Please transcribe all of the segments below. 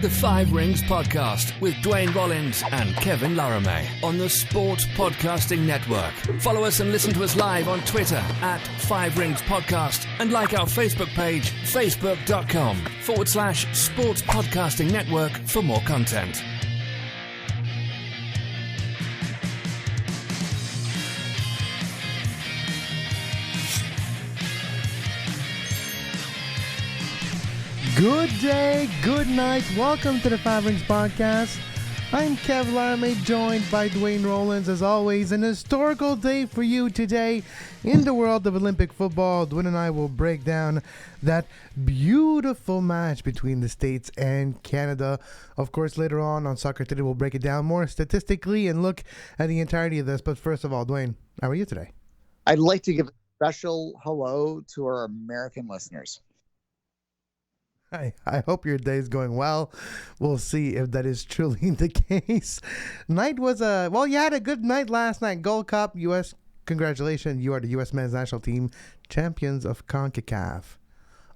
The Five Rings Podcast with Duane Rollins and Kevin Laramee on the Sport Podcasting Network. Follow us and listen to us live on Twitter at Five Rings Podcast and like our Facebook page, facebook.com/Sports Podcasting Network for more content. Good day, good night. Welcome to the Five Rings Podcast. I'm Kev Laramee, joined by Duane Rollins. As always, an historical day for you today in the world of Olympic football. Duane and I will break down that beautiful match between the States and Canada. Of course, later on Soccer Today, we'll break it down more statistically and look at the entirety of this. But first of all, Duane, how are you today? I'd like to give a special hello to our American listeners. I hope your day is going well. We'll see if that is truly the case. Night was you had a good night last night. Gold Cup, U.S. Congratulations. You are the U.S. men's national team champions of CONCACAF.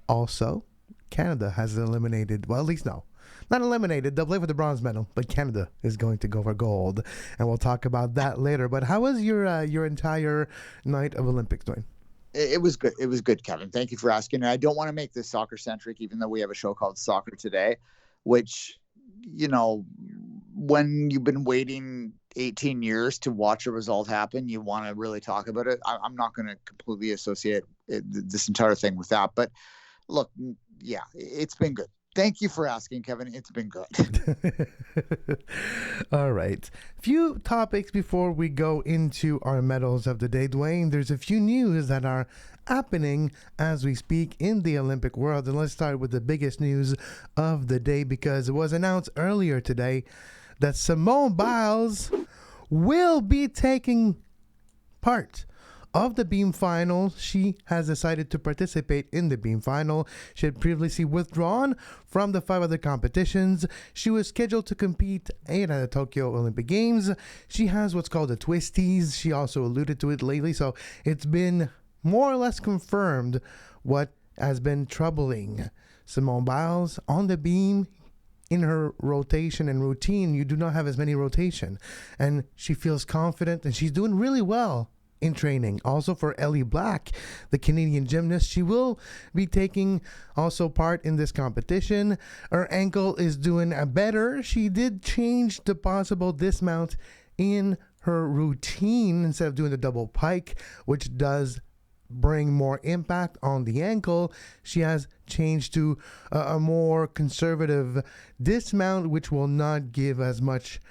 Also, Canada has eliminated, well, at least no, not eliminated. They'll play for the bronze medal, but Canada is going to go for gold. And we'll talk about that later. But how was your entire night of Olympics, Duane? It was good. It was good, Kevin. Thank you for asking. And I don't want to make this soccer-centric, even though we have a show called Soccer Today, which, you know, when you've been waiting 18 years to watch a result happen, you want to really talk about it. I'm not going to completely associate this entire thing with that. But look, yeah, it's been good. Thank you for asking, Kevin. It's been good. All right. Few topics before we go into our medals of the day, Duane. There's a few news that are happening as we speak in the Olympic world. And let's start with the biggest news of the day, because it was announced earlier today that Simone Biles will be taking part of the beam final. She has decided to participate in the beam final. She had previously withdrawn from the 5 other competitions. She was scheduled to compete at the Tokyo Olympic Games. She has what's called the twisties. She also alluded to it lately, so it's been more or less confirmed what has been troubling Simone Biles on the beam. In her rotation and routine, you do not have as many rotation, and she feels confident and she's doing really well in training. Also for Ellie, the Canadian gymnast, she will be taking also part in this competition. Her ankle is doing better. She did change the possible dismount in her routine instead of doing the double pike, which does bring more impact on the ankle. She has changed to a more conservative dismount, which will not give as much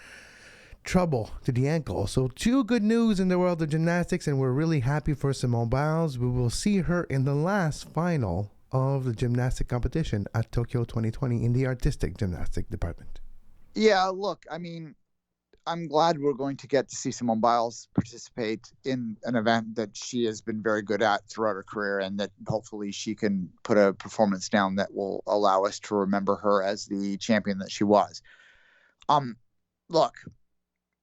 trouble to the ankle. So 2 good news in the world of gymnastics, and we're really happy for Simone Biles. We will see her in the last final of the gymnastic competition at Tokyo 2020 in the artistic gymnastic department. Yeah, look, I mean, I'm glad we're going to get to see Simone Biles participate in an event that she has been very good at throughout her career, and that hopefully she can put a performance down that will allow us to remember her as the champion that she was. Look,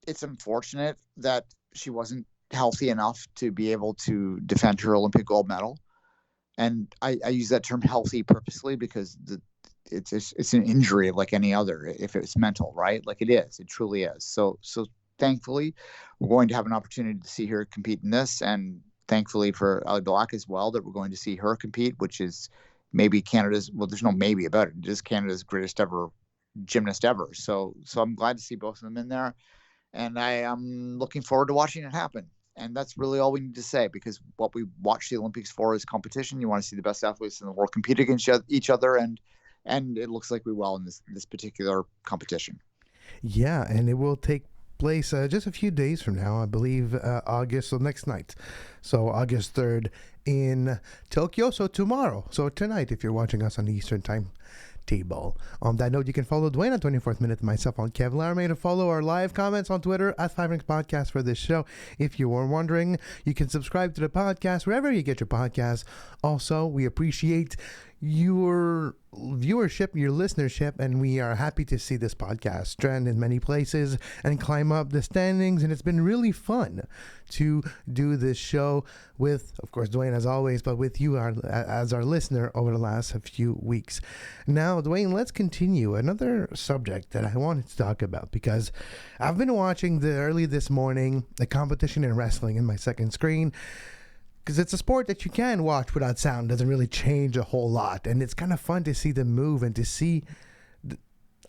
it's unfortunate that she wasn't healthy enough to be able to defend her Olympic gold medal. And I use that term healthy purposely because it's an injury like any other, if it's mental, right? Like it is. It truly is. So thankfully, we're going to have an opportunity to see her compete in this. And thankfully for Ellie as well, that we're going to see her compete, which is maybe Canada's, well, there's no maybe about it. It is Canada's greatest ever gymnast ever. So I'm glad to see both of them in there. And I am looking forward to watching it happen. And that's really all we need to say, because what we watch the Olympics for is competition. You want to see the best athletes in the world compete against each other. And it looks like we will in this particular competition. Yeah, and it will take place just a few days from now, I believe August, so next night. So August 3rd in Tokyo. So tomorrow. So tonight, if you're watching us on the Eastern Time table. On that note, you can follow Duane on 24th Minute, myself on Kev Laramee, to follow our live comments on Twitter at 5 Rings Podcast for this show. If you were wondering, you can subscribe to the podcast wherever you get your podcasts. Also, we appreciate your viewership, your listenership, and we are happy to see this podcast trend in many places and climb up the standings. And it's been really fun to do this show with, of course, Duane as always, but with you as our listener over the last few weeks. Now, Duane, let's continue. Another subject that I wanted to talk about, because I've been watching early this morning the competition in wrestling in my second screen, because it's a sport that you can watch without sound. Doesn't really change a whole lot, and it's kind of fun to see them move and to see.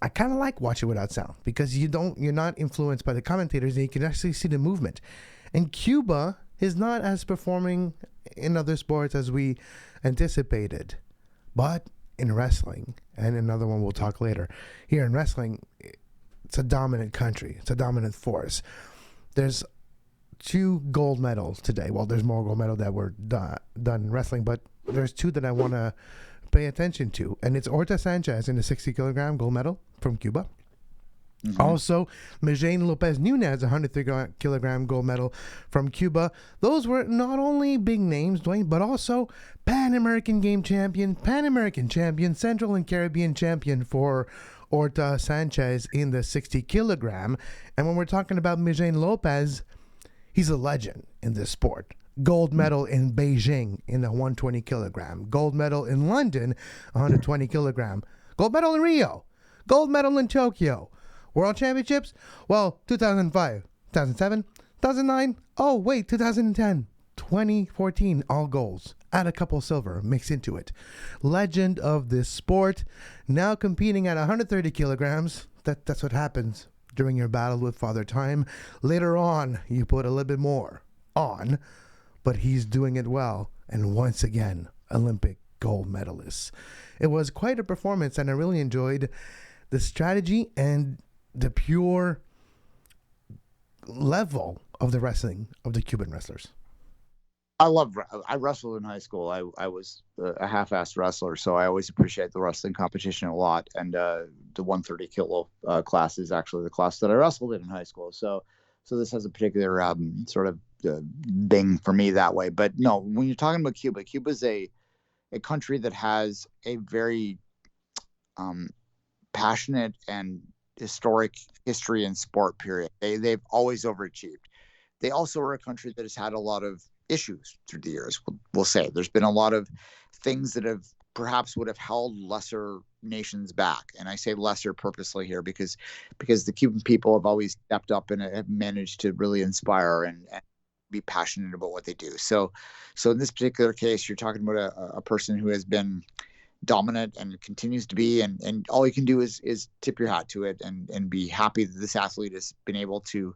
I kind of like watching without sound because you're not influenced by the commentators, and you can actually see the movement. And Cuba is not as performing in other sports as we anticipated, but in wrestling, and another one we'll talk later. Here in wrestling, it's a dominant country. It's a dominant force. There's 2 gold medals today. Well, there's more gold medals that were done in wrestling, but there's 2 that I want to pay attention to. And it's Horta Sanchez in the 60 kilogram gold medal from Cuba. Mm-hmm. Also, Mijane Lopez Nunez, 103 kilogram gold medal from Cuba. Those were not only big names, Duane, but also Pan American game champion, Pan American champion, Central and Caribbean champion for Horta Sanchez in the 60 kilogram. And when we're talking about Mijane Lopez, he's a legend in this sport. Gold medal in Beijing in the 120 kilogram. Gold medal in London, 120 kilogram. Gold medal in Rio. Gold medal in Tokyo. World Championships? Well, 2005, 2007, 2009. Oh, wait, 2010, 2014, all golds. Add a couple silver, mix into it. Legend of this sport. Now competing at 130 kilograms. That's what happens during your battle with Father Time. Later on, you put a little bit more on, but he's doing it well. And once again, Olympic gold medalist. It was quite a performance, and I really enjoyed the strategy and the pure level of the wrestling of the Cuban wrestlers. I wrestled in high school. I was a half-assed wrestler, so I always appreciate the wrestling competition a lot. And the 130 kilo class is actually the class that I wrestled in high school. So this has a particular sort of thing for me that way. But no, when you're talking about Cuba, Cuba's a country that has a very passionate and historic history and sport period. They've always overachieved. They also are a country that has had a lot of issues through the years. We'll say there's been a lot of things that have perhaps would have held lesser nations back, and I say lesser purposely here because the Cuban people have always stepped up and have managed to really inspire and be passionate about what they do. So in this particular case, you're talking about a person who has been dominant and continues to be, and all you can do is tip your hat to it and be happy that this athlete has been able to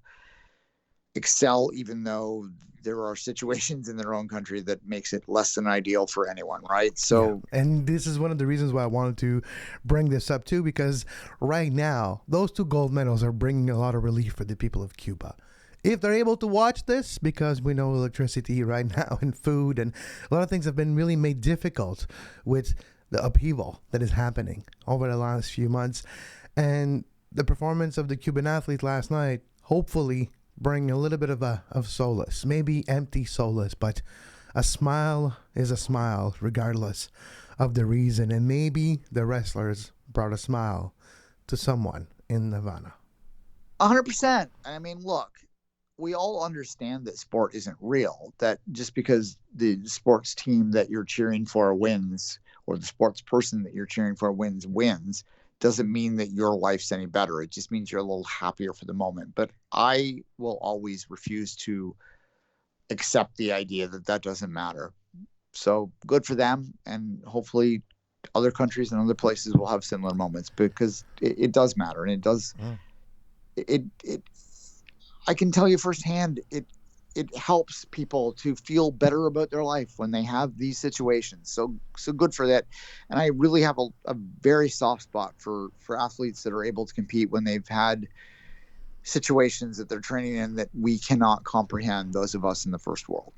excel, even though there are situations in their own country that makes it less than ideal for anyone, right? So, yeah. And this is one of the reasons why I wanted to bring this up too, because right now those 2 gold medals are bringing a lot of relief for the people of Cuba. If they're able to watch this, because we know electricity right now and food and a lot of things have been really made difficult with the upheaval that is happening over the last few months, and the performance of the Cuban athlete last night hopefully bring a little bit of solace, maybe empty solace, but a smile is a smile regardless of the reason. And maybe the wrestlers brought a smile to someone in Havana. 100%. I mean, look, we all understand that sport isn't real, that just because the sports team that you're cheering for wins, or the sports person that you're cheering for wins, doesn't mean that your life's any better. It just means you're a little happier for the moment. But I will always refuse to accept the idea that doesn't matter. So good for them. And hopefully other countries and other places will have similar moments, because it does matter. And it does, I can tell you firsthand, it helps people to feel better about their life when they have these situations. So good for that. And I really have a very soft spot for athletes that are able to compete when they've had situations that they're training in that we cannot comprehend, those of us in the first world.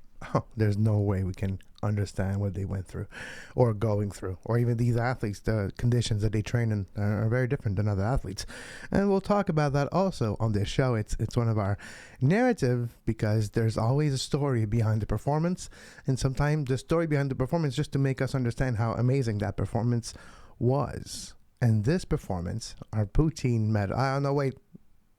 there's no way we can understand what they went through or going through, or even these athletes. The conditions that they train in are very different than other athletes, and we'll talk about that also on this show. It's one of our narrative, because there's always a story behind the performance, and sometimes the story behind the performance just to make us understand how amazing that performance was. And this performance, our poutine medal, I don't know, wait,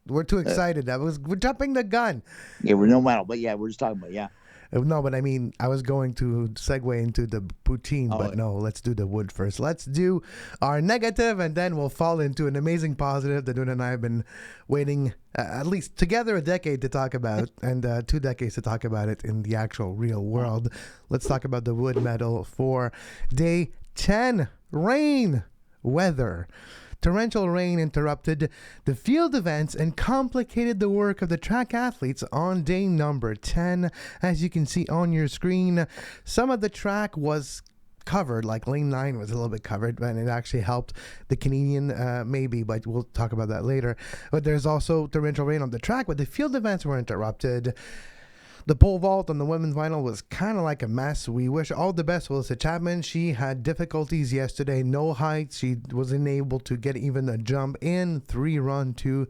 we're too excited. We're jumping the gun. Yeah, we're no medal, but yeah, we're just talking about, yeah. No, but I mean, I was going to segue into the poutine, but no, let's do the wood first. Let's do our negative, and then we'll fall into an amazing positive that Duane and I have been waiting at least together a decade to talk about, and 2 decades to talk about it in the actual real world. Let's talk about the wood medal for day 10. Rain, weather. Torrential rain interrupted the field events and complicated the work of the track athletes on day number 10. As you can see on your screen, some of the track was covered, like lane 9 was a little bit covered, and it actually helped the Canadian maybe, but we'll talk about that later. But there's also torrential rain on the track, but the field events were interrupted. The pole vault on the women's final was kind of like a mess. We wish all the best for Alyssa Chapman. She had difficulties yesterday, no heights. She wasn't able to get even a jump in. 3-run to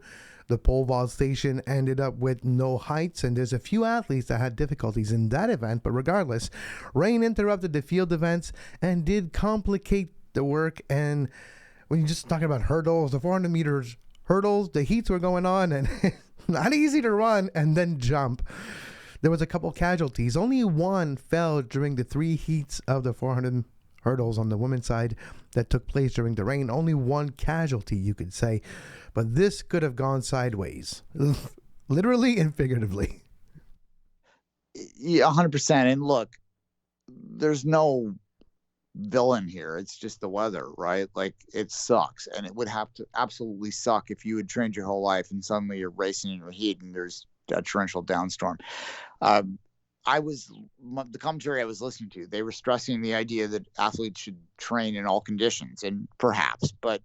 the pole vault station, ended up with no heights. And there's a few athletes that had difficulties in that event. But regardless, rain interrupted the field events and did complicate the work. And when you're just talking about hurdles, the 400 meters hurdles, the heats were going on and not easy to run and then jump. There was a couple casualties. Only one fell during the 3 heats of the 400 hurdles on the women's side that took place during the rain. Only one casualty, you could say. But this could have gone sideways, literally and figuratively. Yeah, 100%. And look, there's no villain here. It's just the weather, right? Like, it sucks. And it would have to absolutely suck if you had trained your whole life and suddenly you're racing in the heat and there's a torrential downstorm. The commentary I was listening to, they were stressing the idea that athletes should train in all conditions, and perhaps, but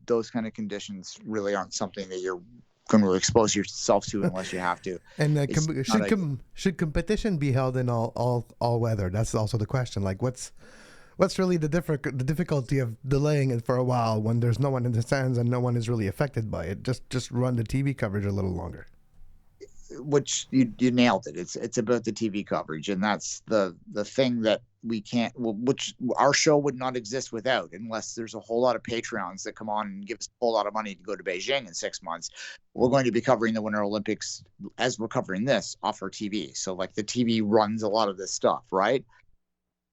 those kind of conditions really aren't something that you're going to expose yourself to unless you have to. And should competition be held in all weather? That's also the question. Like, what's really the difficulty of delaying it for a while when there's no one in the stands and no one is really affected by it? Just run the TV coverage a little longer. Which you nailed it. It's about the TV coverage, and that's the thing that we can't, which our show would not exist without, unless there's a whole lot of Patreons that come on and give us a whole lot of money to go to Beijing in 6 months. We're going to be covering the Winter Olympics as we're covering this off our TV. So like the TV runs a lot of this stuff, right?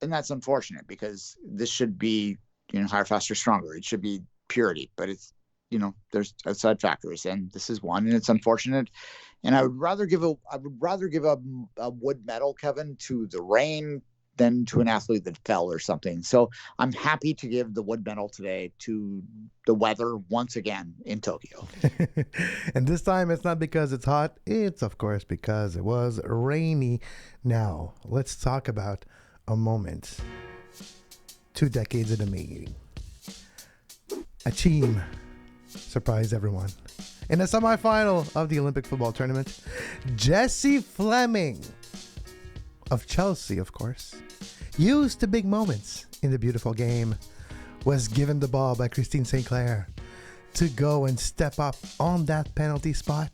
And that's unfortunate, because this should be, higher, faster, stronger. It should be purity, but it's, there's outside factors, and this is one, and it's unfortunate. And I would rather give a wood medal, Kevin, to the rain than to an athlete that fell or something. So I'm happy to give the wood medal today to the weather once again in Tokyo. And this time it's not because it's hot. It's, of course, because it was rainy. Now, let's talk about a moment 2 decades in the making. A team surprised everyone. In the semifinal of the Olympic football tournament, Jessie Fleming of Chelsea, of course, used to big moments in the beautiful game, was given the ball by Christine St. Clair to go and step up on that penalty spot.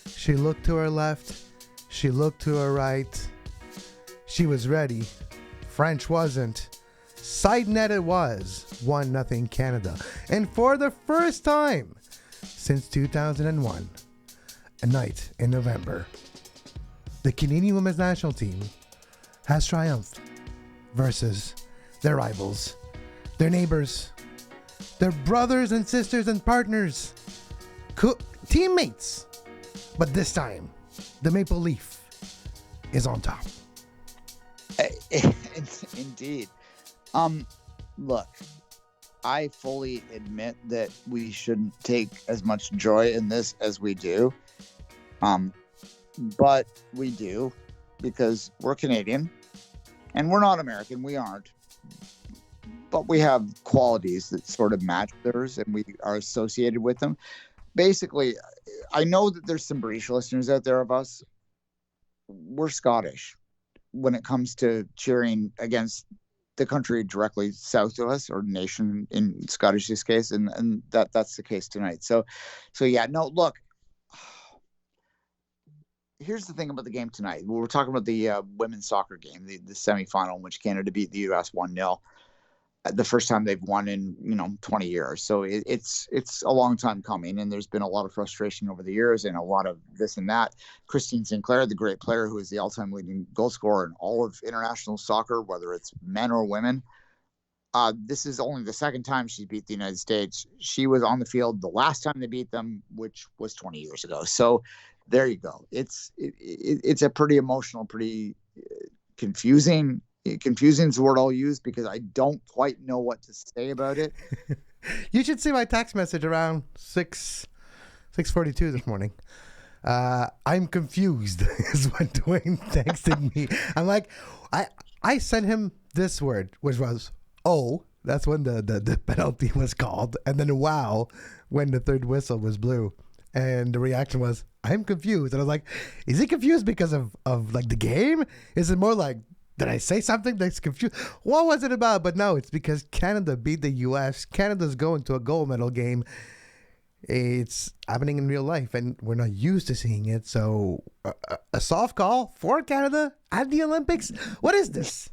She looked to her left. She looked to her right. She was ready. French wasn't. Side net it was. 1-0 Canada. And for the first time since 2001, a night in November, the Canadian women's national team has triumphed versus their rivals, their neighbors, their brothers and sisters and partners, teammates. But this time, the Maple Leaf is on top. Indeed. Look, I fully admit that we shouldn't take as much joy in this as we do. But we do, because we're Canadian and we're not American. We aren't. But we have qualities that sort of match theirs, and we are associated with them. Basically, I know that there's some British listeners out there of us, we're Scottish when it comes to cheering against the country directly south of us, or nation in Scottish's case, and that's the case tonight. So yeah, no, look, here's the thing about the game tonight. We're talking about the women's soccer game, the semifinal in which Canada beat the U.S. 1-0. The first time they've won in 20 years. So it's a long time coming, and there's been a lot of frustration over the years and a lot of this and that. Christine Sinclair, the great player who is the all-time leading goal scorer in all of international soccer, whether it's men or women, this is only the second time she beat the United States. She was on the field the last time they beat them, which was 20 years ago. So there you go. It's a pretty emotional, pretty confusing. Confusing is the word I'll use because I don't quite know what to say about it. You should see my text message around 6:42 this morning. I'm confused is what Duane texted me. I'm like, I sent him this word, which was that's when the penalty was called, and then wow when the third whistle was blew. And the reaction was, I'm confused. And I was like, is he confused because of like the game? Is it more like, did I say something that's confused? What was it about? But no, it's because Canada beat the U.S. Canada's going to a gold medal game. It's happening in real life, and we're not used to seeing it. So a soft call for Canada at the Olympics? What is this?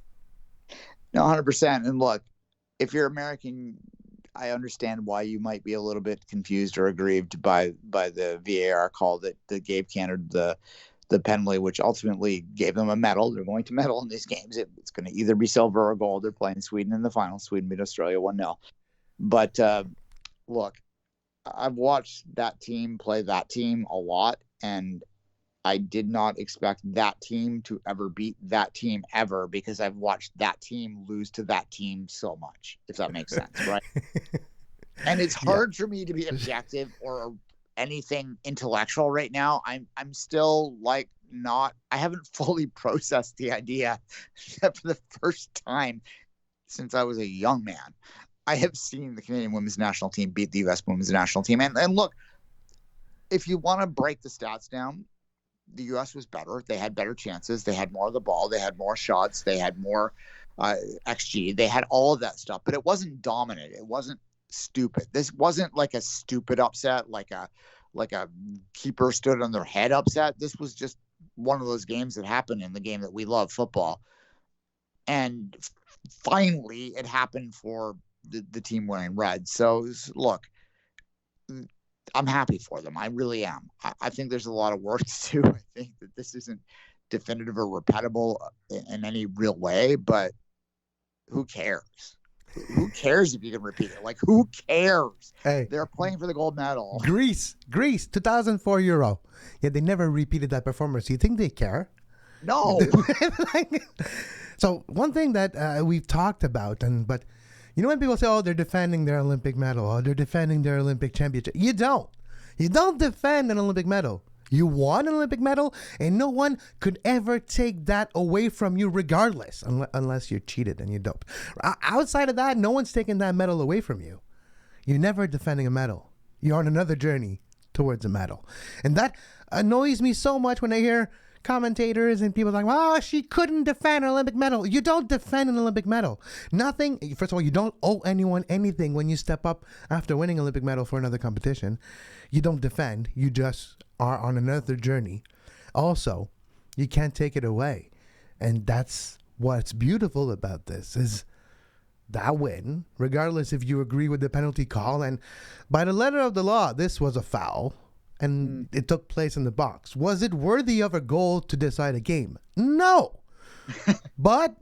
No, 100%. And look, if you're American, I understand why you might be a little bit confused or aggrieved by the VAR call that gave Canada the penalty, which ultimately gave them a medal. They're going to medal in these games. It's going to either be silver or gold. They're playing Sweden in the final. Sweden beat Australia 1-0. But look, I've watched that team play that team a lot, and I did not expect that team to ever beat that team ever, because I've watched that team lose to that team so much, if that makes sense, right? And it's hard for me to be objective or anything intellectual right now. I'm still like I haven't fully processed the idea that for the first time since I was a young man, I have seen the Canadian women's national team beat the U.S. women's national team. And look, if you want to break the stats down, the U.S. was better. They had better chances. They had more of the ball. They had more shots. They had more XG. They had all of that stuff, but it wasn't dominant. It wasn't stupid. This wasn't like a stupid upset, like a keeper stood on their head upset. This was just one of those games that happen in the game that we love, football. And finally, it happened for the team wearing red. So look, I'm happy for them. I really am. I think there's a lot of work to do. I think that this isn't definitive or repeatable in any real way, but who cares? Who cares if you can repeat it? Like, who cares? Hey, they're playing for the gold medal. Greece, 2004 Euro. Yeah, they never repeated that performance. Do you think they care? No. So one thing that we've talked about, but you know when people say, oh, they're defending their Olympic medal, or they're defending their Olympic championship. You don't defend an Olympic medal. You won an Olympic medal, and no one could ever take that away from you regardless, unless you're cheated and you dope. Outside of that, no one's taking that medal away from you. You're never defending a medal. You're on another journey towards a medal. And that annoys me so much when I hear commentators and people like, oh, she couldn't defend an Olympic medal. You don't defend an Olympic medal. Nothing. First of all, you don't owe anyone anything when you step up after winning an Olympic medal for another competition. You don't defend. You just are on another journey. Also, you can't take it away. And that's what's beautiful about this is that win, regardless if you agree with the penalty call. And by the letter of the law, this was a foul. And it took place in the box. Was it worthy of a goal to decide a game? No. But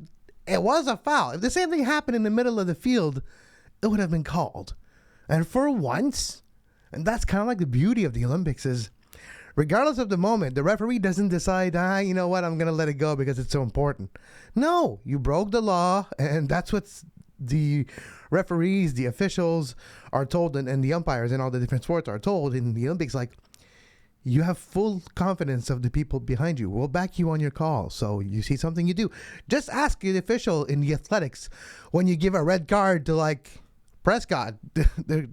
it was a foul. If the same thing happened in the middle of the field, it would have been called. And for once, and that's kind of like the beauty of the Olympics is, regardless of the moment, the referee doesn't decide, you know what, I'm going to let it go because it's so important. No, you broke the law, and that's what's the referees, the officials are told, and the umpires in all the different sports are told in the Olympics, like, you have full confidence of the people behind you. We'll back you on your call. So you see something, you do. Just ask the official in the athletics when you give a red card to like Prescott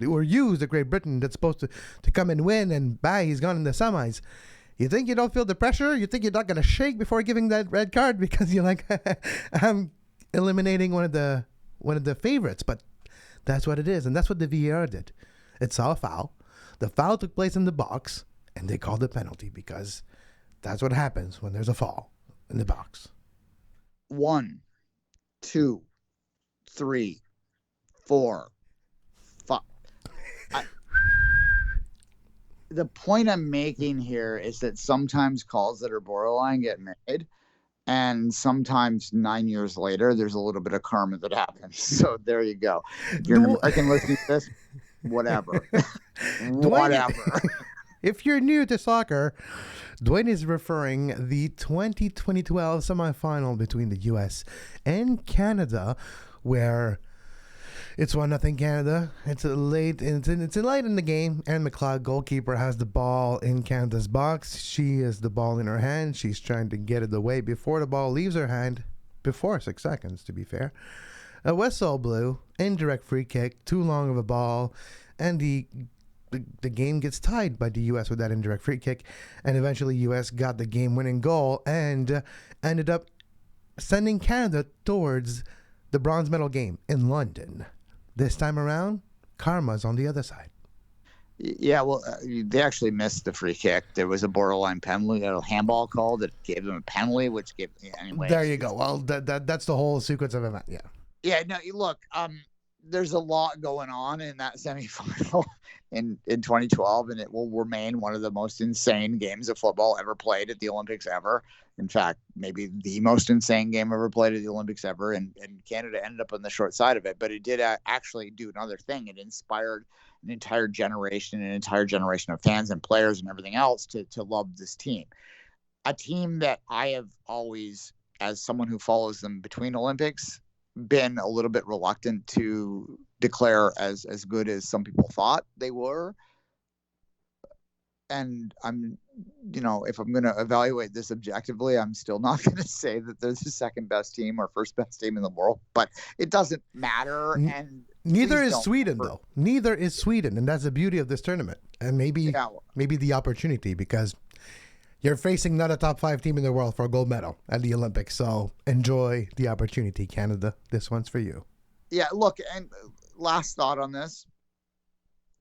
or Hughes, the Great Britain that's supposed to come and win, and bye, he's gone in the semis. You think you don't feel the pressure? You think you're not going to shake before giving that red card because you're like, I'm eliminating one of the favorites. But that's what it is, and that's what the VAR did. It saw a foul. The foul took place in the box, and they called a penalty because that's what happens when there's a fall in the box. 1, 2, 3, 4, 5. The point I'm making here is that sometimes calls that are borderline get made, and sometimes 9 years later, there's a little bit of karma that happens. So there you go. If you're an American listening to this, whatever. Whatever. If you're new to soccer, Duane is referring the 2012 semifinal between the U.S. and Canada, where it's 1-0 Canada. It's late in the game, and McLeod, goalkeeper, has the ball in Canada's box. She has the ball in her hand. She's trying to get it away before the ball leaves her hand, before 6 seconds, to be fair. A whistle blew, indirect free kick, too long of a ball, and the game gets tied by the U.S. with that indirect free kick, and eventually U.S. got the game-winning goal and ended up sending Canada towards the bronze medal game in London. This time around, karma's on the other side. Yeah, well, they actually missed the free kick. There was a borderline penalty, a handball call that gave them a penalty, which gave anyway. There you go. Well, that's the whole sequence of events. Yeah. Yeah. No, look. There's a lot going on in that semifinal in 2012, and it will remain one of the most insane games of football ever played at the Olympics ever. In fact, maybe the most insane game ever played at the Olympics ever, and Canada ended up on the short side of it. But it did actually do another thing. It inspired an entire generation of fans and players and everything else to love this team. A team that I have always, as someone who follows them between Olympics, been a little bit reluctant to declare as good as some people thought they were. And I'm, if I'm going to evaluate this objectively, I'm still not going to say that they're the second best team or first best team in the world, but it doesn't matter. And neither is Sweden, though. Neither is Sweden. And that's the beauty of this tournament. And maybe the opportunity, because you're facing not a top 5 team in the world for a gold medal at the Olympics. So enjoy the opportunity, Canada. This one's for you. Yeah, look, and last thought on this.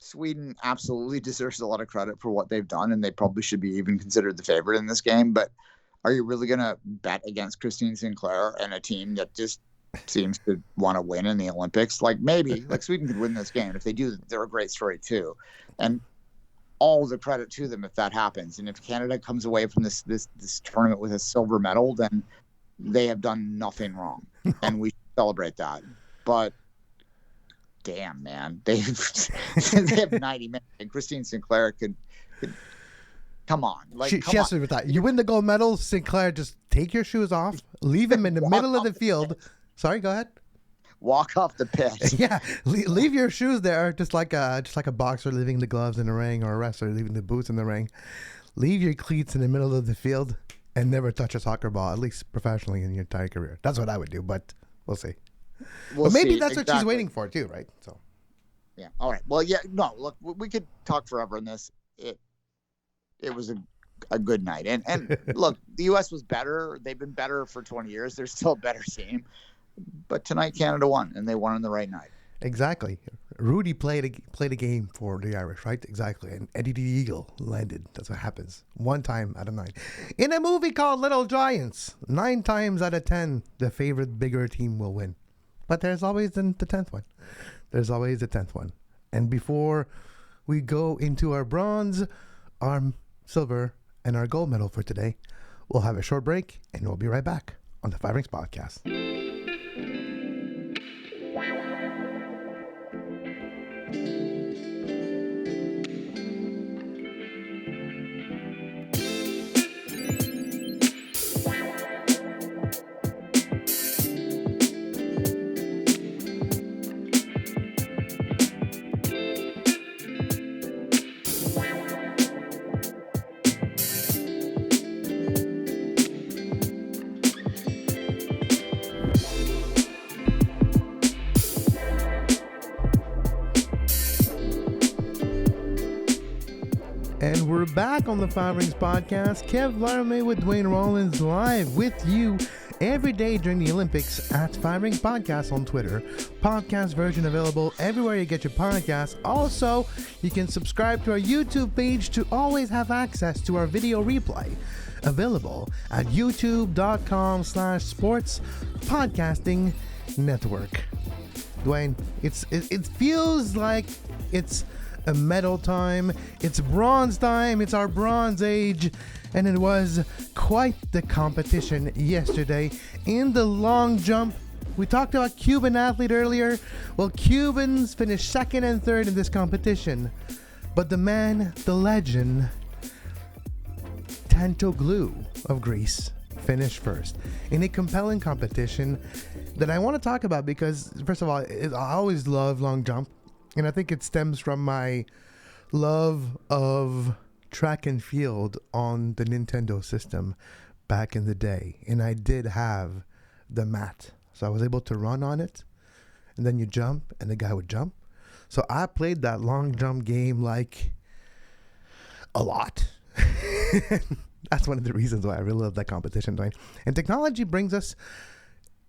Sweden absolutely deserves a lot of credit for what they've done, and they probably should be even considered the favorite in this game. But are you really going to bet against Christine Sinclair and a team that just seems to want to win in the Olympics? Maybe Sweden could win this game. If they do, they're a great story too. And all the credit to them if that happens. And if Canada comes away from this tournament with a silver medal, then they have done nothing wrong, and we celebrate that. But damn, man, they have 90 minutes, and Christine Sinclair could come on. She has to retire. You win the gold medal, Sinclair, just take your shoes off, leave him in the middle of the field. Sorry, go ahead. Walk off the pitch. Yeah, leave your shoes there, just like a boxer leaving the gloves in the ring, or a wrestler leaving the boots in the ring. Leave your cleats in the middle of the field and never touch a soccer ball, at least professionally in your entire career. That's what I would do, but we'll see. But maybe that's what she's waiting for too, right? So, yeah. All right. Well, yeah. No, look, we could talk forever on this. It was a good night, and look, the U.S. was better. They've been better for 20 years. They're still a better team, but tonight Canada won, and they won on the right night. Exactly. Rudy played a game for the Irish, right? Exactly. And Eddie the Eagle landed. That's what happens. 1 time out of 9. In a movie called Little Giants, 9 times out of 10, the favorite bigger team will win. But there's always the 10th one. There's always the 10th one. And before we go into our bronze, our silver, and our gold medal for today, we'll have a short break, and we'll be right back on the 5 Rings Podcast. And we're back on the Five Rings Podcast. Kev Laramee with Duane Rollins live with you every day during the Olympics at Five Rings Podcast on Twitter. Podcast version available everywhere you get your podcasts. Also, you can subscribe to our YouTube page to always have access to our video replay. Available at youtube.com/sports podcasting network. Duane, it feels like it's a medal time. It's bronze time. It's our Bronze Age. And it was quite the competition yesterday in the long jump. We talked about Cuban athlete earlier. Well, Cubans finished second and third in this competition. But the man, the legend, Tantoglou of Greece, finished first in a compelling competition that I want to talk about because, first of all, I always love long jump. And I think it stems from my love of track and field on the Nintendo system back in the day. And I did have the mat. So I was able to run on it. And then you jump and the guy would jump. So I played that long jump game like a lot. That's one of the reasons why I really love that competition, Duane. And technology brings us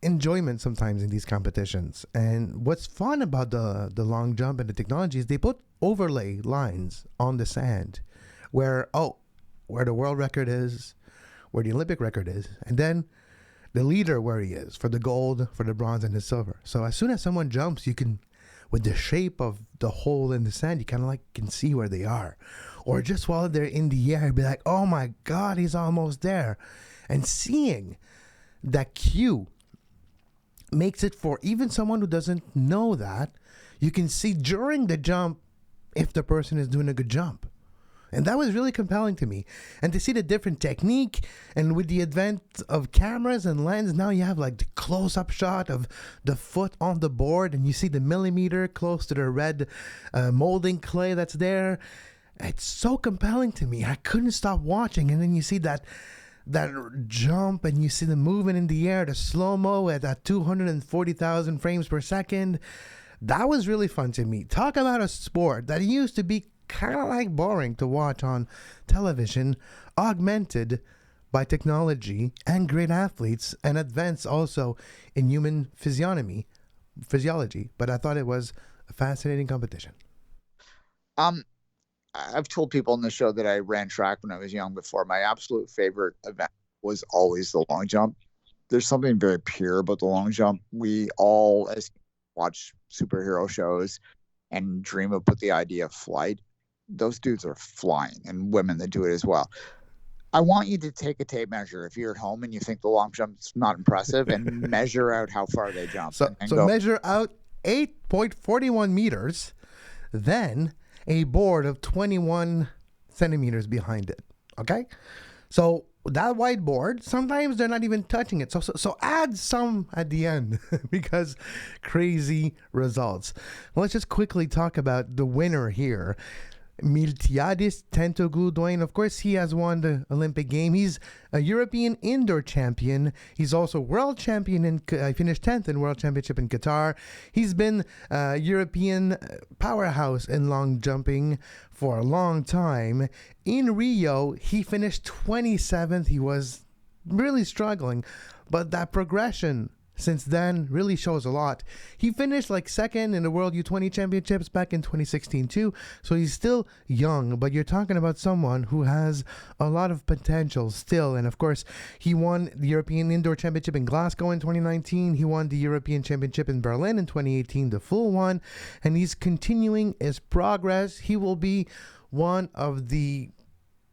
enjoyment sometimes in these competitions. And what's fun about the long jump and the technology is they put overlay lines on the sand where the world record is, where the Olympic record is, and then the leader where he is for the gold, for the bronze, and the silver. So as soon as someone jumps, you can, with the shape of the hole in the sand, you kind of like can see where they are. Or just while they're in the air, be like, oh my God, he's almost there. And seeing that cue makes it for even someone who doesn't know that, you can see during the jump if the person is doing a good jump. And that was really compelling to me. And to see the different technique, and with the advent of cameras and lens, now you have like the close-up shot of the foot on the board, and you see the millimeter close to the red molding clay that's there. It's so compelling to me. I couldn't stop watching. And then you see that jump, and you see the movement in the air, the slow-mo at that 240,000 frames per second. That was really fun to me. Talk about a sport that used to be kind of like boring to watch on television, augmented by technology and great athletes, and advanced also in human physiology. But I thought it was a fascinating competition. I've told people in the show that I ran track when I was young before. My absolute favorite event was always the long jump. There's something very pure about the long jump. We all, as watch superhero shows and dream about the idea of flight, those dudes are flying, and women that do it as well. I want you to take a tape measure if you're at home and you think the long jump's not impressive, and measure out how far they jump. So measure out 8.41 meters, then a board of 21 centimeters behind it. Okay? So that whiteboard, sometimes they're not even touching it. So add some at the end because crazy results. Let's just quickly talk about the winner here. Miltiadis Tantoglou, Duane. Of course, he has won the Olympic game. He's a European indoor champion. He's also world champion. He finished 10th in World Championship in Qatar. He's been a European powerhouse in long jumping for a long time. In Rio, he finished 27th. He was really struggling, but that progression since then really shows a lot. He finished like second in the World U20 Championships back in 2016 too, so he's still young, but you're talking about someone who has a lot of potential still. And of course, he won the European Indoor Championship in Glasgow in 2019. He won the European Championship in Berlin in 2018, the full one, and he's continuing his progress. He will be one of the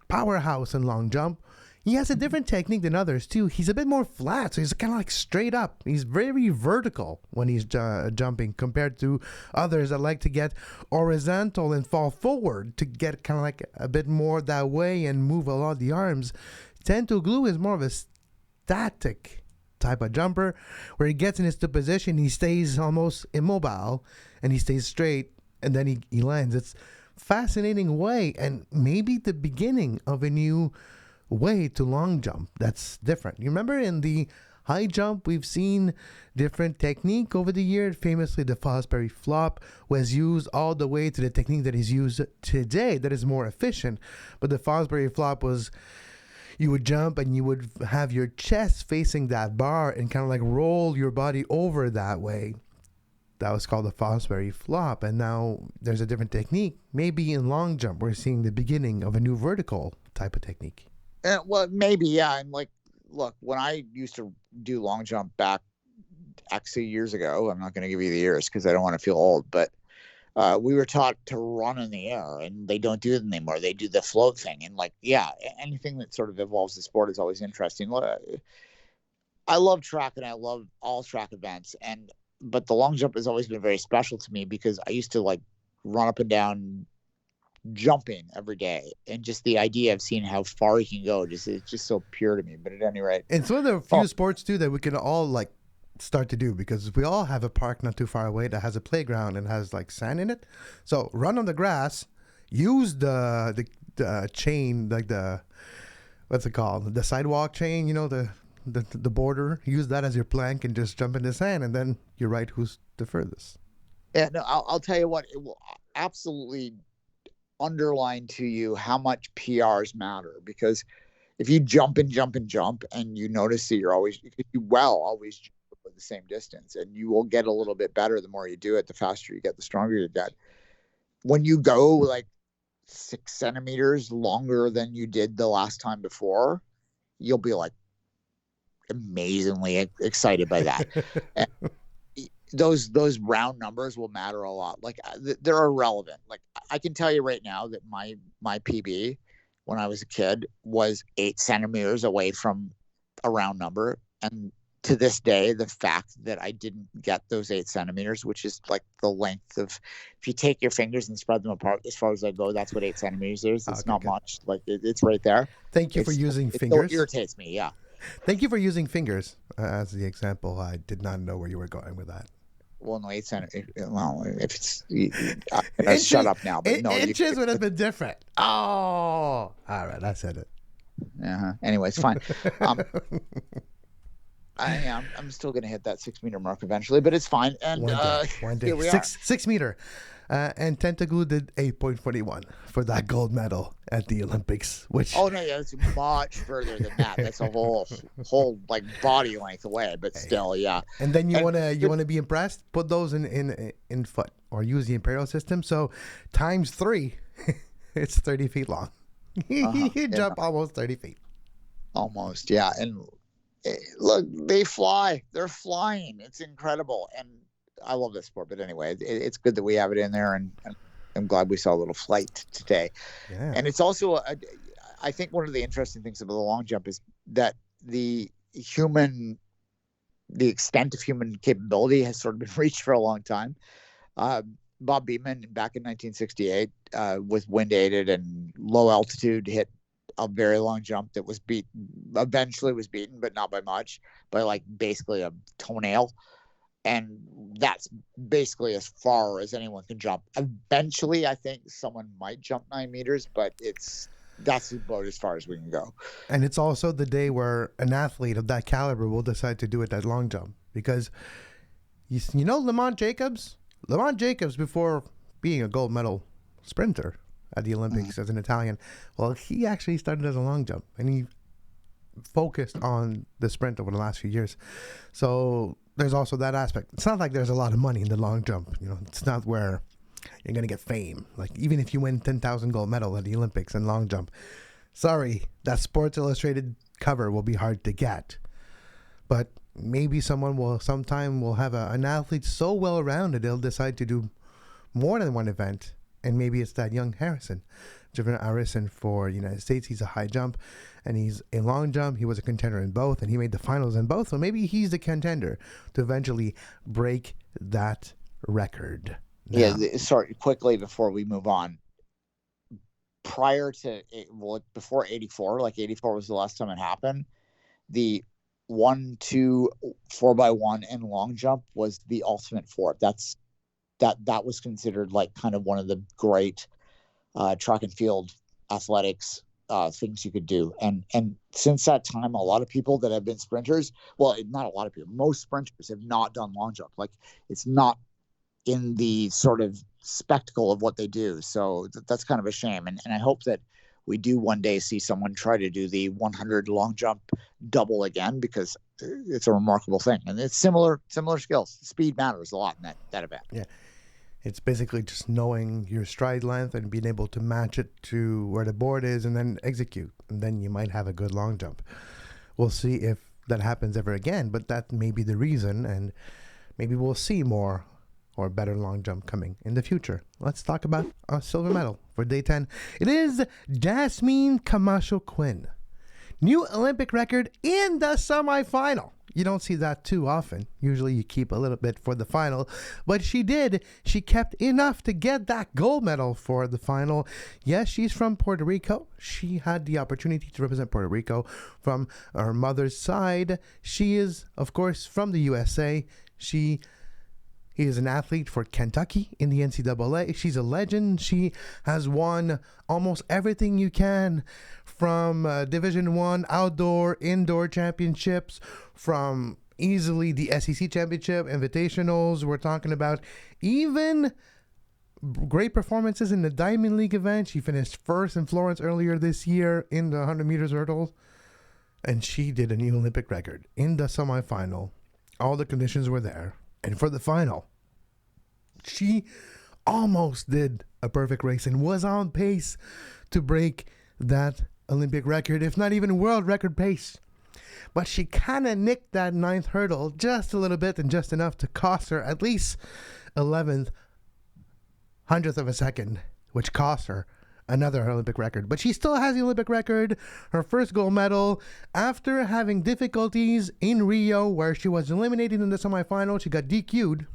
powerhouse in long jump. He has a different technique than others, too. He's a bit more flat, so he's kind of like straight up. He's very vertical when he's jumping compared to others that like to get horizontal and fall forward to get kind of like a bit more that way and move a lot of the arms. Tantoglou is more of a static type of jumper where he gets in his position, he stays almost immobile, and he stays straight, and then he lands. It's fascinating way, and maybe the beginning of a new way to long jump that's different. You remember in the High jump, we've seen different technique over the year. Famously, the Fosbury flop was used all the way to the technique that is used today that is more efficient. But the Fosbury flop was, you would jump and you would have your chest facing that bar and kind of like roll your body over that way. That was called the Fosbury flop. And now there's a different technique. Maybe in long jump, we're seeing the beginning of a new vertical type of technique. Well, maybe, yeah. And like, look, when I used to do long jump back actually years ago, I'm not going to give you the years because I don't want to feel old, but we were taught to run in the air, and they don't do it anymore. They do the float thing. And like, yeah, anything that sort of involves the sport is always interesting. I love track and I love all track events. But the long jump has always been very special to me because I used to like run up and down jumping every day, and just the idea of seeing how far you can go it's just so pure to me. But at any rate, it's one of the few sports too that we can all like start to do, because we all have a park not too far away that has a playground and has like sand in it. So run on the grass, use the chain, like the, what's it called, the sidewalk chain, you know, the border. Use that as your plank and just jump in the sand, and then you're right who's the furthest. Yeah, no, I'll tell you what, it will absolutely underline to you how much PRs matter, because if you jump and you notice that you always jump the same distance, and you will get a little bit better the more you do it. The faster you get, the stronger you get. When you go like 6 centimeters longer than you did the last time before, you'll be like amazingly excited by that. And those round numbers will matter a lot. Like they're irrelevant. Like I can tell you right now that my PB when I was a kid was 8 centimeters away from a round number. And to this day, the fact that I didn't get those 8 centimeters, which is like the length of, if you take your fingers and spread them apart as far as I go, that's what 8 centimeters is. It's not much. Like it's right there. Thank you for using fingers. It irritates me. Yeah. Thank you for using fingers as the example. I did not know where you were going with that. Well, no, 8 centimeters. Well, if it's shut up now. But no, inches would have been different. Oh, all right, I said it. Anyway, it's fine. I'm still going to hit that 6 meter mark eventually, but it's fine. And one day. Here we are. 6 meter. And Tentaglue did 8.41 for that gold medal at the Olympics. Which it's much further than that. That's a whole like body length away, but still, yeah. And then you wanna be impressed? Put those in foot or use the imperial system. So times 3, it's 30 feet long. You jump almost 30 feet. Almost, yeah. And look, they fly. They're flying. It's incredible. And I love this sport, but anyway, it's good that we have it in there, and I'm glad we saw a little flight today. Yeah. And it's also, I think one of the interesting things about the long jump is that the extent of human capability has sort of been reached for a long time. Bob Beamon, back in 1968, with wind aided and low altitude, hit a very long jump that was eventually was beaten, but not by much, by like basically a toenail. And that's basically as far as anyone can jump. Eventually, I think someone might jump 9 meters, but that's about as far as we can go. And it's also the day where an athlete of that caliber will decide to do it at long jump, because you know Lamont Jacobs, before being a gold medal sprinter at the Olympics as an Italian, well, he actually started as a long jump, and he focused on the sprint over the last few years. So there's also that aspect. It's not like there's a lot of money in the long jump. You know, it's not where you're going to get fame. Like, even if you win 10,000 gold medal at the Olympics in long jump, sorry, that Sports Illustrated cover will be hard to get. But maybe someone will have an athlete so well-rounded they'll decide to do more than one event. And maybe it's that young Harrison for the United States. He's a high jump and he's a long jump. He was a contender in both, and he made the finals in both. So maybe he's the contender to eventually break that record. Yeah, sorry, quickly before we move on. Before 84, like 84 was the last time it happened, the 1-2 4x1 and long jump was the ultimate for it. That was considered like kind of one of the great track and field athletics things you could do. And since that time, a lot of people that have been sprinters, well, not a lot of people, most sprinters have not done long jump. Like, it's not in the sort of spectacle of what they do. So that's kind of a shame. And I hope that we do one day see someone try to do the 100 long jump double again, because it's a remarkable thing. And it's similar skills. Speed matters a lot in that event. Yeah. It's basically just knowing your stride length and being able to match it to where the board is and then execute. And then you might have a good long jump. We'll see if that happens ever again, but that may be the reason. And maybe we'll see more or better long jump coming in the future. Let's talk about a silver medal for day 10. It is Jasmine Camacho Quin. New Olympic record in the semifinal. You don't see that too often. Usually you keep a little bit for the final, but she did. She kept enough to get that gold medal for the final. Yes, she's from Puerto Rico. She had the opportunity to represent Puerto Rico from her mother's side. She is, of course, from the USA. He is an athlete for Kentucky in the NCAA. She's a legend. She has won almost everything you can, from Division I outdoor, indoor championships, from easily the SEC championship, invitationals. We're talking about even great performances in the Diamond League event. She finished first in Florence earlier this year in the 100 meters hurdles. And she did a new Olympic record in the semifinal. All the conditions were there. And for the final, she almost did a perfect race and was on pace to break that Olympic record, if not even world record pace. But she kind of nicked that 9th hurdle just a little bit, and just enough to cost her at least 11th hundredth of a second, which cost her another Olympic record. But she still has the Olympic record, her first gold medal, after having difficulties in Rio, where she was eliminated in the semifinal. She got DQ'd.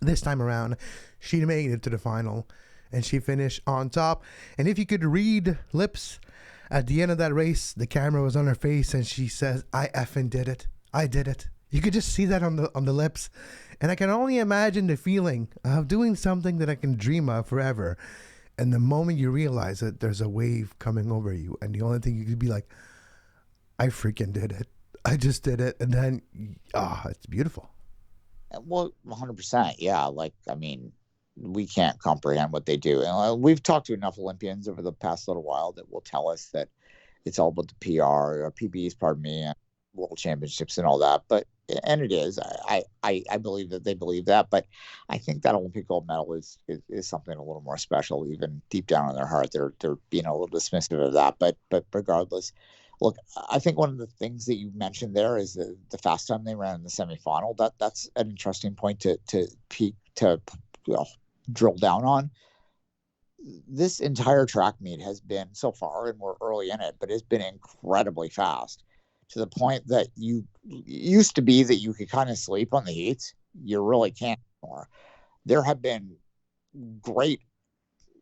This time around, she made it to the final, and she finished on top. And if you could read lips at the end of that race, the camera was on her face, and she says, "I effing did it. I did it." You could just see that on the lips. And I can only imagine the feeling of doing something that I can dream of forever. And the moment you realize it, there's a wave coming over you. And the only thing you could be like, I freaking did it. I just did it. And then, it's beautiful. Well, 100%. Yeah. Like, I mean, we can't comprehend what they do. And we've talked to enough Olympians over the past little while that will tell us that it's all about the PR, or PBs, pardon me, and world championships and all that. And it is. I believe that they believe that. But I think that Olympic gold medal is something a little more special, even deep down in their heart. They're being a little dismissive of that. But regardless, look, I think one of the things that you mentioned there is the fast time they ran in the semifinal. That's an interesting point to drill down on. This entire track meet has been, so far, and we're early in it, but it's been incredibly fast, to the point that it used to be that you could kind of sleep on the heats. You really can't anymore. There have been great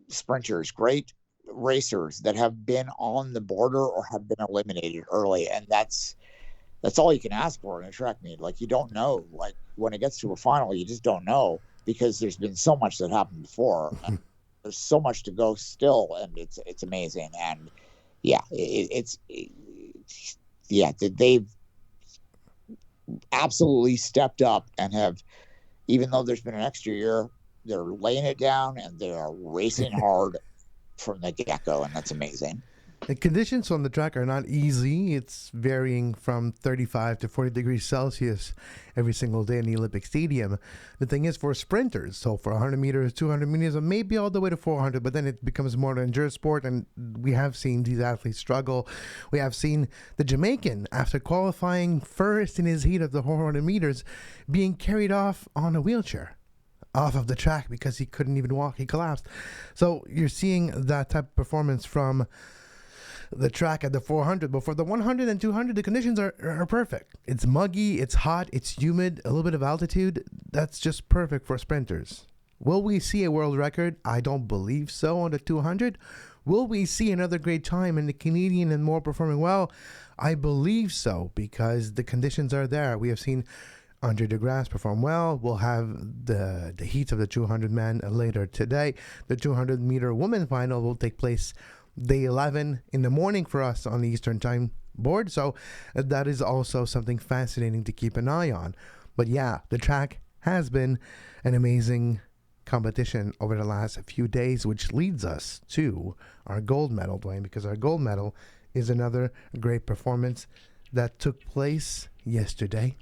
sprinters, great racers that have been on the border or have been eliminated early, and that's all you can ask for in a track meet. Like, you don't know. Like, when it gets to a final, you just don't know, because there's been so much that happened before. And there's so much to go still, and it's amazing. And yeah, they've absolutely stepped up and have, even though there's been an extra year, they're laying it down and they are racing hard from the get-go, and that's amazing. The conditions on the track are not easy. It's varying from 35 to 40 degrees Celsius every single day in the Olympic Stadium. The thing is, for sprinters, so for 100 meters, 200 meters, or maybe all the way to 400, but then it becomes more an endurance sport, and we have seen these athletes struggle. We have seen the Jamaican, after qualifying first in his heat of the 400 meters, being carried off on a wheelchair off of the track because he couldn't even walk. He collapsed. So you're seeing that type of performance from the track at the 400, but for the 100 and 200, the conditions are perfect. It's muggy, it's hot, it's humid, a little bit of altitude. That's just perfect for sprinters. Will we see a world record? I don't believe so on the 200. Will we see another great time in the Canadian and more performing well? I believe so, because the conditions are there. We have seen Andre DeGrasse perform well. We'll have the heats of the 200 man later today. The 200 meter women final will take place day 11 in the morning for us on the Eastern Time board. So that is also something fascinating to keep an eye on. But yeah, the track has been an amazing competition over the last few days, which leads us to our gold medal, Duane, because our gold medal is another great performance that took place yesterday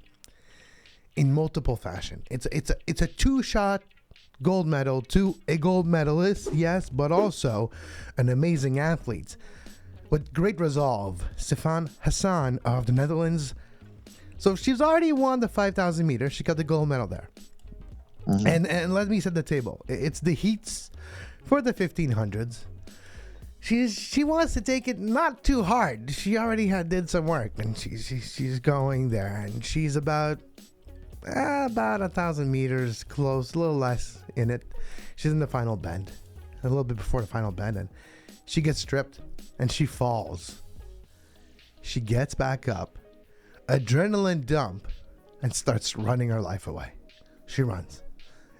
in multiple fashion. It's a two-shot gold medal to a gold medalist, yes, but also an amazing athlete with great resolve, Stefan Hassan of the Netherlands. So she's already won the 5,000 meters. She got the gold medal there. Mm-hmm. And let me set the table. It's the heats for the 1500s. She wants to take it not too hard. She already did some work, and she's going there, and she's about 1,000 meters close, a little less in it. She's in the final bend, a little bit before the final bend, and she gets stripped, and she falls. She gets back up, adrenaline dump, and starts running her life away. She runs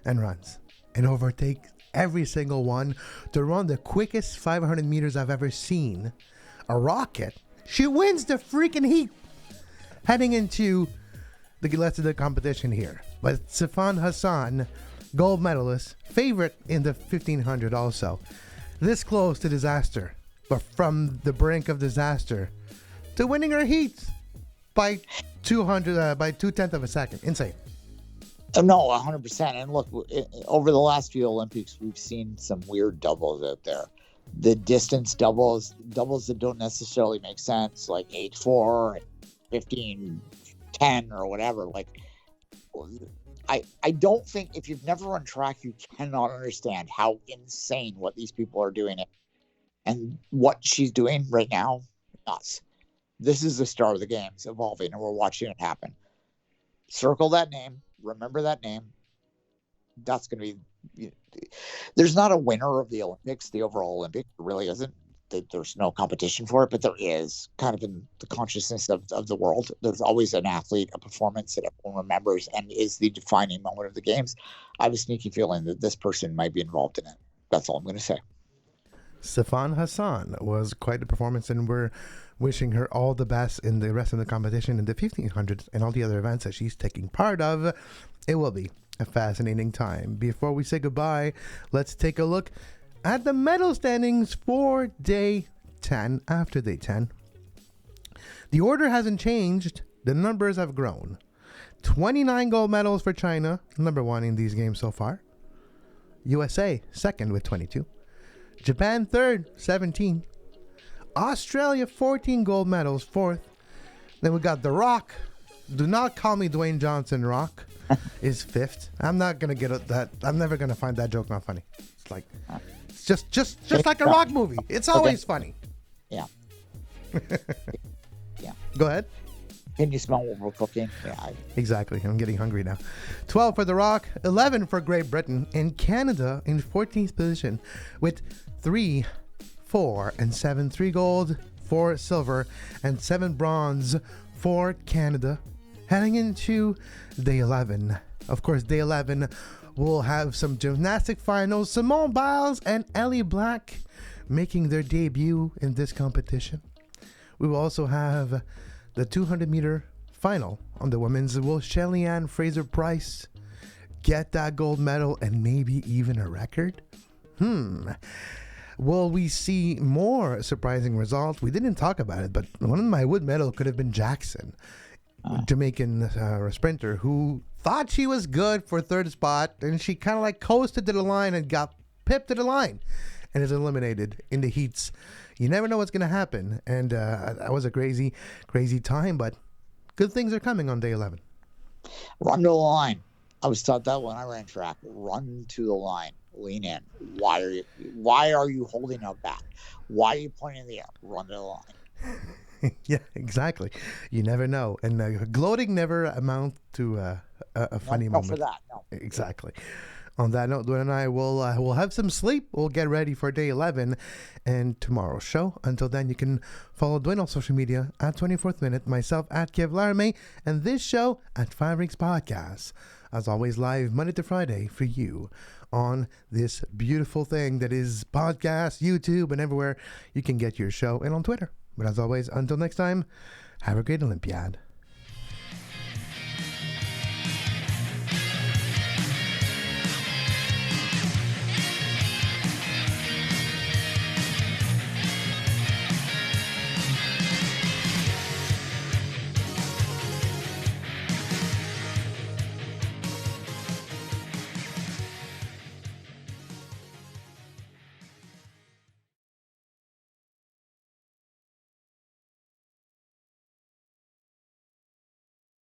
and overtakes every single one to run the quickest 500 meters I've ever seen. A rocket. She wins the freaking heat, heading into the rest of the competition here. But Stefan Hassan, gold medalist, favorite in the 1500 also. This close to disaster, but from the brink of disaster to winning her heat by 2/10 of a second. Insane. No, 100%. And look, over the last few Olympics, we've seen some weird doubles out there. The distance doubles that don't necessarily make sense, like 8-4, 15-10, or whatever. Like, I don't think, if you've never run track, you cannot understand how insane what these people are doing. And what she's doing right now, nuts. This is the start of the games evolving, and we're watching it happen. Circle that name. Remember that name. That's going to be... There's not a winner of the Olympics, the overall Olympics. There really isn't. There's no competition for it, but there is, kind of in the consciousness of the world. There's always an athlete, a performance that everyone remembers and is the defining moment of the games. I have a sneaky feeling that this person might be involved in it. That's all I'm going to say. Stefan Hassan was quite a performance, and we're wishing her all the best in the rest of the competition in the 1500s and all the other events that she's taking part of. It will be a fascinating time. Before we say goodbye, let's take a look at the medal standings for day 10. After day 10, the order hasn't changed. The numbers have grown. 29 gold medals for China, number one in these games so far. USA second with 22. Japan third, 17. Australia 14 gold medals, fourth. Then we got The Rock. Do not call me Dwayne Johnson. Rock is fifth. I'm not gonna get that. I'm never gonna find that joke not funny. It's like it's just like a Rock movie. It's always funny. Yeah. Yeah. Go ahead. Can you smell what we're cooking? Yeah. Exactly. I'm getting hungry now. 12 for The Rock, 11 for Great Britain, and Canada in 14th position with 3, 4, and 7. 3 gold, 4 silver, and 7 bronze for Canada. Heading into day 11. Of course, day 11 will have some gymnastic finals. Simone Biles and Ellie Black making their debut in this competition. We will also have the 200-meter final on the women's. Will Shelly-Ann Fraser-Price get that gold medal and maybe even a record? Will we see more surprising results? We didn't talk about it, but one of my wood medal could have been Jackson, Jamaican sprinter, who thought she was good for third spot, and she kind of like coasted to the line and got pipped to the line and is eliminated in the heats. You never know what's going to happen, and that was a crazy, crazy time, but good things are coming on day 11. Run to the line. I was taught that when I ran track. Run to the line. Lean in. Why are you holding up back? Why are you pointing in the air? Run to the line. Yeah, exactly. You never know. And gloating never amount to a funny moment. For that, no. Exactly. On that note, Duane and I will have some sleep. We'll get ready for day 11 and tomorrow's show. Until then, you can follow Duane on social media at 24th Minute, myself at Kev Laramee, and this show at 5 Rings Podcast. As always, live Monday to Friday for you on this beautiful thing that is podcast, YouTube, and everywhere you can get your show, and on Twitter. But as always, until next time, have a great Olympiad.